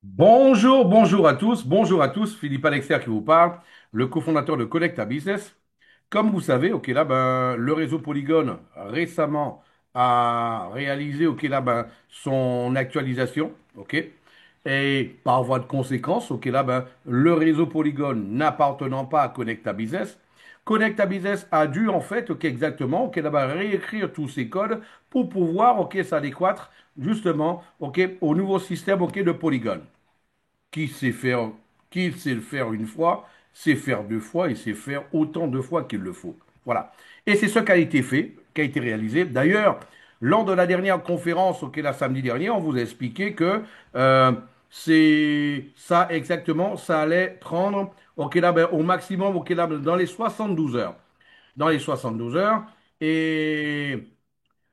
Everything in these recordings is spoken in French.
Bonjour à tous, Philippe Alexer qui vous parle, le cofondateur de Connecta Business. Comme vous savez, ok là, le réseau Polygone récemment a réalisé, ok là, son actualisation, ok, et par voie de conséquence, ok là, le réseau Polygone n'appartenant pas à Connecta Business a dû en fait, ok exactement, ok là, réécrire tous ses codes pour pouvoir, ok, s'adéquater justement, ok, au nouveau système, ok, de Polygone. Qui sait faire, qui sait le faire une fois, sait faire deux fois et sait faire autant de fois qu'il le faut. Voilà. Et c'est ce qui a été fait, qui a été réalisé. D'ailleurs, lors de la dernière conférence, auquel la samedi dernier, on vous a expliqué que c'est ça exactement, ça allait prendre au maximum dans les 72 heures. Dans les 72 heures. Et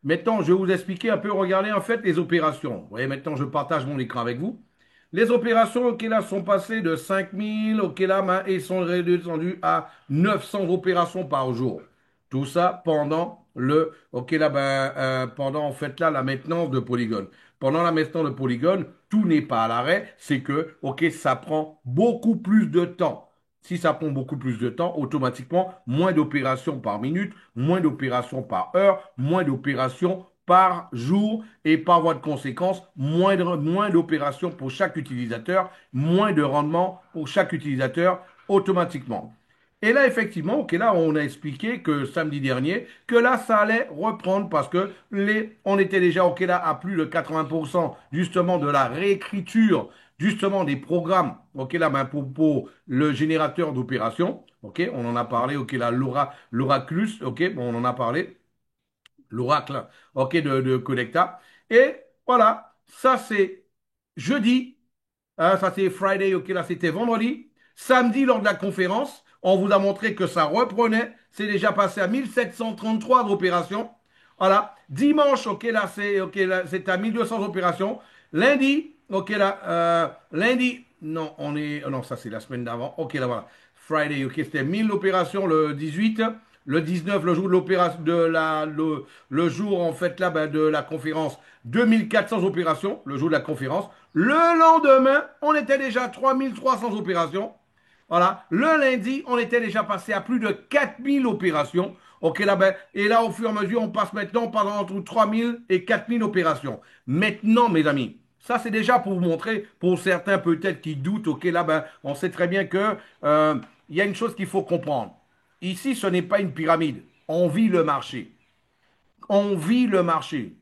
maintenant, je vais vous expliquer un peu, regardez en fait les opérations. Vous voyez, maintenant, je partage mon écran avec vous. Les opérations, ok là, sont passées de 5000, ok là, et sont redescendues à 900 opérations par jour. Tout ça pendant ok là, pendant en fait là, la maintenance de Polygone. Pendant la maintenance de Polygone, tout n'est pas à l'arrêt, c'est que, ok, ça prend beaucoup plus de temps. Si ça prend beaucoup plus de temps, automatiquement, moins d'opérations par minute, moins d'opérations par heure, moins d'opérations par jour et par voie de conséquence, moins d'opérations pour chaque utilisateur, moins de rendement pour chaque utilisateur automatiquement. Et là, effectivement, ok, là, on a expliqué que samedi dernier, que là, ça allait reprendre parce que on était déjà, ok, là, à plus de 80% justement de la réécriture, justement des programmes, ok, là, pour le générateur d'opérations, ok, on en a parlé, ok, là, l'Oraclus, ok, bon, on en a parlé, l'oracle, ok, de Connecta. Et voilà, ça c'est jeudi, hein, ça c'est Friday, ok, là c'était vendredi. Samedi, lors de la conférence, on vous a montré que ça reprenait. C'est déjà passé à 1733 d'opérations. Voilà. Dimanche, ok, là c'est à 1200 opérations. Lundi, ok, là, lundi, non, non, ça c'est la semaine d'avant. Ok, là voilà. Friday, ok, c'était 1000 opérations le 18. Le 19, le jour de l'opération, le jour en fait là, de la conférence, 2400 opérations, le jour de la conférence. Le lendemain, on était déjà à 3300 opérations. Voilà. Le lundi, on était déjà passé à plus de 4000 opérations. Ok, là, et là, au fur et à mesure, on passe maintenant pendant entre 3000 et 4000 opérations. Maintenant, mes amis, ça, c'est déjà pour vous montrer, pour certains peut-être qui doutent, ok, là, on sait très bien que il y a une chose qu'il faut comprendre. Ici, ce n'est pas une pyramide. On vit le marché. On vit le marché.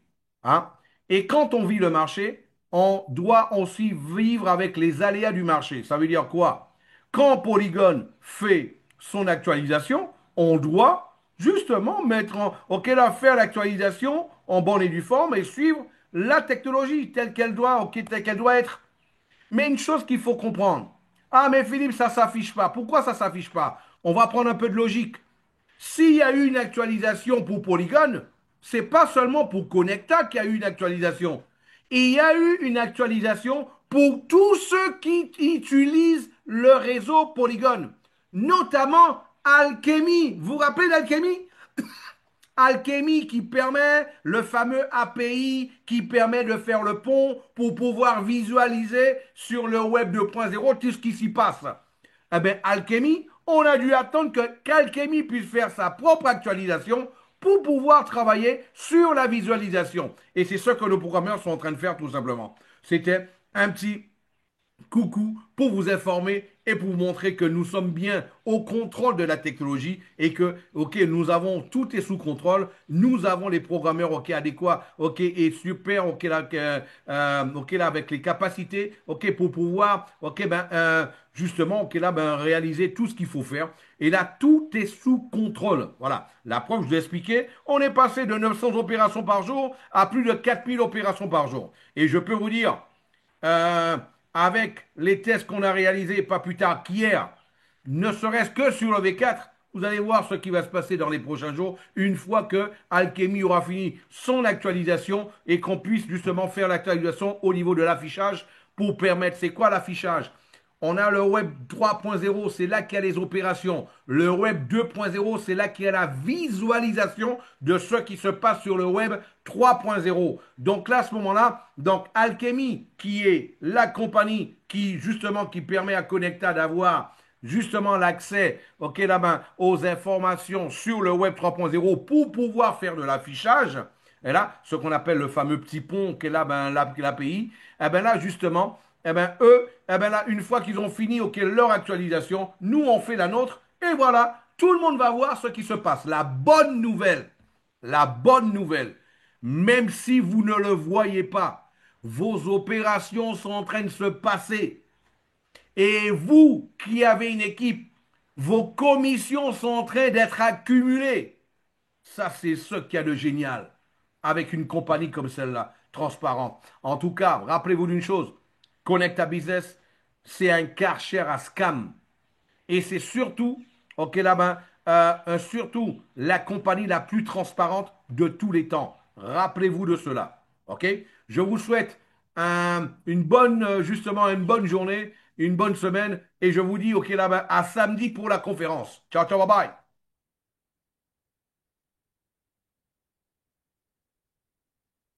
Hein? Et quand on vit le marché, on doit aussi vivre avec les aléas du marché. Ça veut dire quoi? Quand Polygon fait son actualisation, on doit justement OK, là, faire l'actualisation en bonne et due forme et suivre la technologie telle qu'elle doit, OK, telle qu'elle doit être. Mais une chose qu'il faut comprendre. Ah, mais Philippe, ça ne s'affiche pas. Pourquoi ça ne s'affiche pas? On va prendre un peu de logique. S'il y a eu une actualisation pour Polygon, c'est pas seulement pour Connecta qu'il y a eu une actualisation. Il y a eu une actualisation pour tous ceux qui utilisent le réseau Polygon, notamment Alchemy. Vous vous rappelez d'Alchemy? Alchemy qui permet le fameux API qui permet de faire le pont pour pouvoir visualiser sur le web 2.0 tout ce qui s'y passe. Eh bien, Alchemy, on a dû attendre qu'Alchemy puisse faire sa propre actualisation pour pouvoir travailler sur la visualisation. Et c'est ce que nos programmeurs sont en train de faire tout simplement. C'était un petit coucou pour vous informer et pour vous montrer que nous sommes bien au contrôle de la technologie et que, ok, nous avons tout est sous contrôle, nous avons les programmeurs, ok, adéquats, ok, et super, ok, là, avec les capacités, ok, pour pouvoir, ok, justement, ok, là, réaliser tout ce qu'il faut faire. Et là, tout est sous contrôle. Voilà. La preuve, je vous ai expliqué, on est passé de 900 opérations par jour à plus de 4000 opérations par jour. Et je peux vous dire, euh, avec les tests qu'on a réalisés pas plus tard qu'hier, ne serait-ce que sur le V4, vous allez voir ce qui va se passer dans les prochains jours une fois que Alchemy aura fini son actualisation et qu'on puisse justement faire l'actualisation au niveau de l'affichage pour permettre, c'est quoi l'affichage? On a le web 3.0, c'est là qu'il y a les opérations. Le web 2.0, c'est là qu'il y a la visualisation de ce qui se passe sur le web 3.0. Donc là, à ce moment-là, donc Alchemy, qui est la compagnie qui justement qui permet à Connecta d'avoir justement l'accès aux informations sur le web 3.0 pour pouvoir faire de l'affichage. Et là, ce qu'on appelle le fameux petit pont qui est là, l'API, eh ben là, justement, eh ben eux, eh ben là, une fois qu'ils ont fini leur actualisation, nous, on fait la nôtre, et voilà, tout le monde va voir ce qui se passe. La bonne nouvelle, même si vous ne le voyez pas, vos opérations sont en train de se passer. Et vous qui avez une équipe, vos commissions sont en train d'être accumulées. Ça, c'est ce qu'il y a de génial avec une compagnie comme celle-là, transparente. En tout cas, rappelez-vous d'une chose, Connecta Business, c'est un Karcher à scam. Et c'est surtout, ok là-bas, surtout la compagnie la plus transparente de tous les temps. Rappelez-vous de cela. Ok? Je vous souhaite une bonne, justement, une bonne journée, une bonne semaine. Et je vous dis, ok là-bas, à samedi pour la conférence. Ciao, ciao, bye bye.